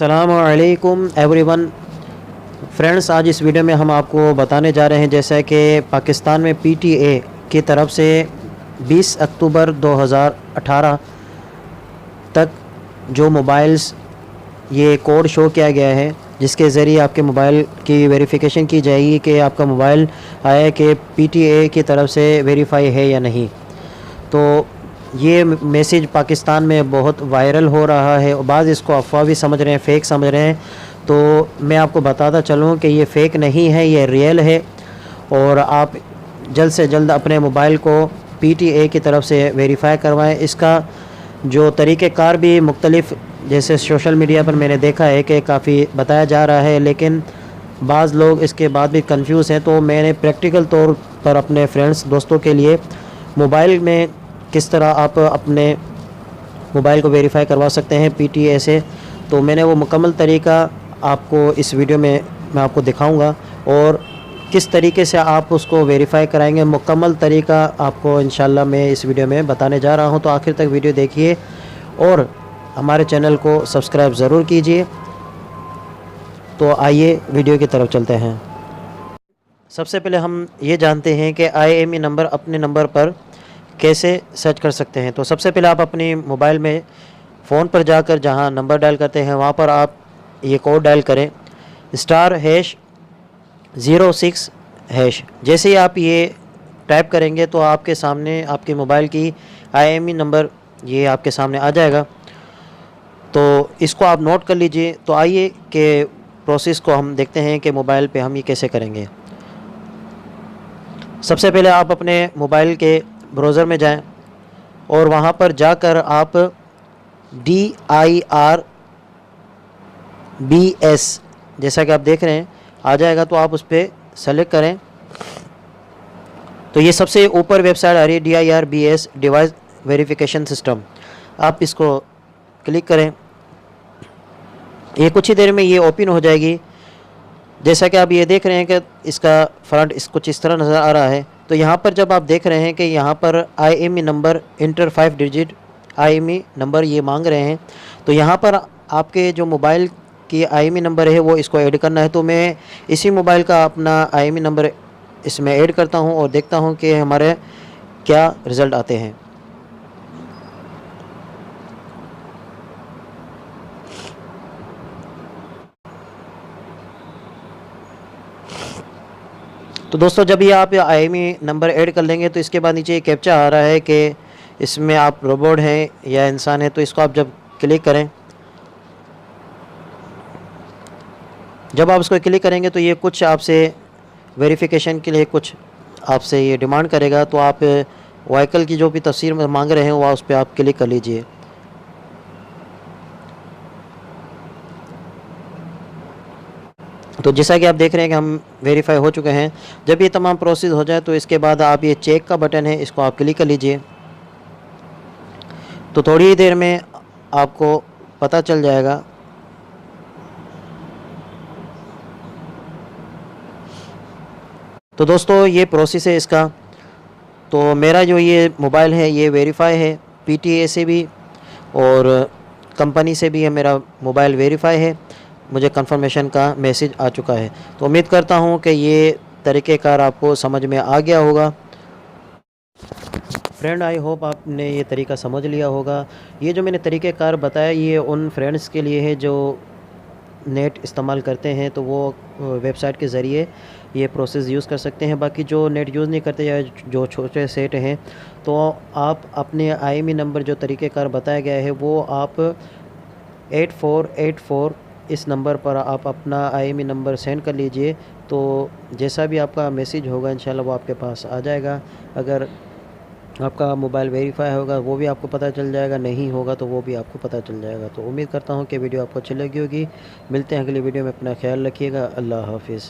अस्सलामुअलैकुम everyone friends, आज इस वीडियो में हम आपको बताने जा रहे हैं जैसा कि पाकिस्तान में पीटीए की तरफ से 20 अक्टूबर 2018 तक जो मोबाइल्स ये कोड शो किया गया है जिसके ज़रिए आपके मोबाइल की वेरिफिकेशन की जाएगी कि आपका मोबाइल आया कि पीटीए की तरफ से वेरीफाई है या नहीं। तो ये मैसेज पाकिस्तान में बहुत वायरल हो रहा है और बाज़ इसको अफवाह भी समझ रहे हैं, फ़ेक समझ रहे हैं। तो मैं आपको बताता चलूँ कि ये फ़ेक नहीं है, ये रियल है। और आप जल्द से जल्द अपने मोबाइल को पीटीए की तरफ से वेरीफ़ाई करवाएं। इसका जो तरीक़ेकार भी मुख्तलिफ़, जैसे सोशल मीडिया पर मैंने देखा है कि काफ़ी बताया जा रहा है, लेकिन बाज़ लोग इसके बाद भी कंफ्यूज हैं। तो मैंने प्रैक्टिकल तौर पर अपने फ्रेंड्स दोस्तों के लिए मोबाइल में किस तरह आप अपने मोबाइल को वेरीफ़ाई करवा सकते हैं पीटीए से, तो मैंने वो मुकम्मल तरीका आपको इस वीडियो में मैं आपको दिखाऊंगा और किस तरीके से आप उसको वेरीफ़ाई कराएंगे, मुकम्मल तरीका आपको इंशाल्लाह मैं इस वीडियो में बताने जा रहा हूं। तो आखिर तक वीडियो देखिए और हमारे चैनल को सब्सक्राइब ज़रूर कीजिए। तो आइए वीडियो की तरफ चलते हैं। सबसे पहले हम ये जानते हैं कि IMEI नंबर अपने नंबर पर कैसे सर्च कर सकते हैं। तो सबसे पहले आप अपनी मोबाइल में फ़ोन पर जाकर जहां नंबर डायल करते हैं वहां पर आप ये कोड डायल करें *#06#। जैसे ही आप ये टाइप करेंगे तो आपके सामने आपके मोबाइल की IMEI नंबर ये आपके सामने आ जाएगा। तो इसको आप नोट कर लीजिए। तो आइए कि प्रोसेस को हम देखते हैं कि मोबाइल पे हम ये कैसे करेंगे। सबसे पहले आप अपने मोबाइल के ब्राउज़र में जाएं और वहाँ पर जाकर आप DIRBS जैसा कि आप देख रहे हैं आ जाएगा, तो आप उस पर सेलेक्ट करें। तो ये सबसे ऊपर वेबसाइट आ रही है DIRBS डिवाइस वेरिफिकेशन सिस्टम, आप इसको क्लिक करें। ये कुछ ही देर में ये ओपन हो जाएगी। जैसा कि आप ये देख रहे हैं कि इसका फ्रंट कुछ इस तरह नज़र आ रहा है। तो यहाँ पर जब आप देख रहे हैं कि यहाँ पर IMEI number inter 5 digit IMEI number ये मांग रहे हैं, तो यहाँ पर आपके जो मोबाइल की IMEI नंबर है वो इसको ऐड करना है। तो मैं इसी मोबाइल का अपना IMEI नंबर इसमें ऐड करता हूँ और देखता हूँ कि हमारे क्या रिज़ल्ट आते हैं। तो दोस्तों, जब ये आप IMEI नंबर ऐड कर लेंगे तो इसके बाद नीचे कैप्चा आ रहा है कि इसमें आप रोबोट हैं या इंसान है। तो इसको आप जब क्लिक करें, जब आप इसको क्लिक करेंगे तो ये कुछ आपसे वेरिफिकेशन के लिए कुछ आपसे ये डिमांड करेगा। तो आप व्हीकल की जो भी तस्वीर मांग रहे हैं वो उस पर आप क्लिक कर लीजिए। तो जैसा कि आप देख रहे हैं कि हम वेरीफाई हो चुके हैं। जब ये तमाम प्रोसेस हो जाए तो इसके बाद आप ये चेक का बटन है इसको आप क्लिक कर लीजिए। तो थोड़ी ही देर में आपको पता चल जाएगा। तो दोस्तों, ये प्रोसेस है इसका। तो मेरा जो ये मोबाइल है ये वेरीफाई है पीटीए से भी और कंपनी से भी है। मेरा मोबाइल वेरीफाई है, मुझे कंफर्मेशन का मैसेज आ चुका है। तो उम्मीद करता हूँ कि ये तरीक़ेकार आपको समझ में आ गया होगा। फ्रेंड, आई होप आपने ये तरीका समझ लिया होगा। ये जो मैंने तरीक़ेकार बताया ये उन फ्रेंड्स के लिए है जो नेट इस्तेमाल करते हैं, तो वो वेबसाइट के ज़रिए ये प्रोसेस यूज़ कर सकते हैं। बाकी जो नेट यूज़ नहीं करते या जो छोटे सेट हैं, तो आप अपने IMEI नंबर जो तरीक़ेकार बताया गया है वो आप 8484 इस नंबर पर आप अपना IMEI नंबर सेंड कर लीजिए। तो जैसा भी आपका मैसेज होगा इंशाल्लाह वो आपके पास आ जाएगा। अगर आपका मोबाइल वेरीफाई होगा वो भी आपको पता चल जाएगा, नहीं होगा तो वो भी आपको पता चल जाएगा। तो उम्मीद करता हूँ कि वीडियो आपको अच्छी लगी होगी। मिलते हैं अगली वीडियो में, अपना ख्याल रखिएगा। अल्लाह हाफिज़।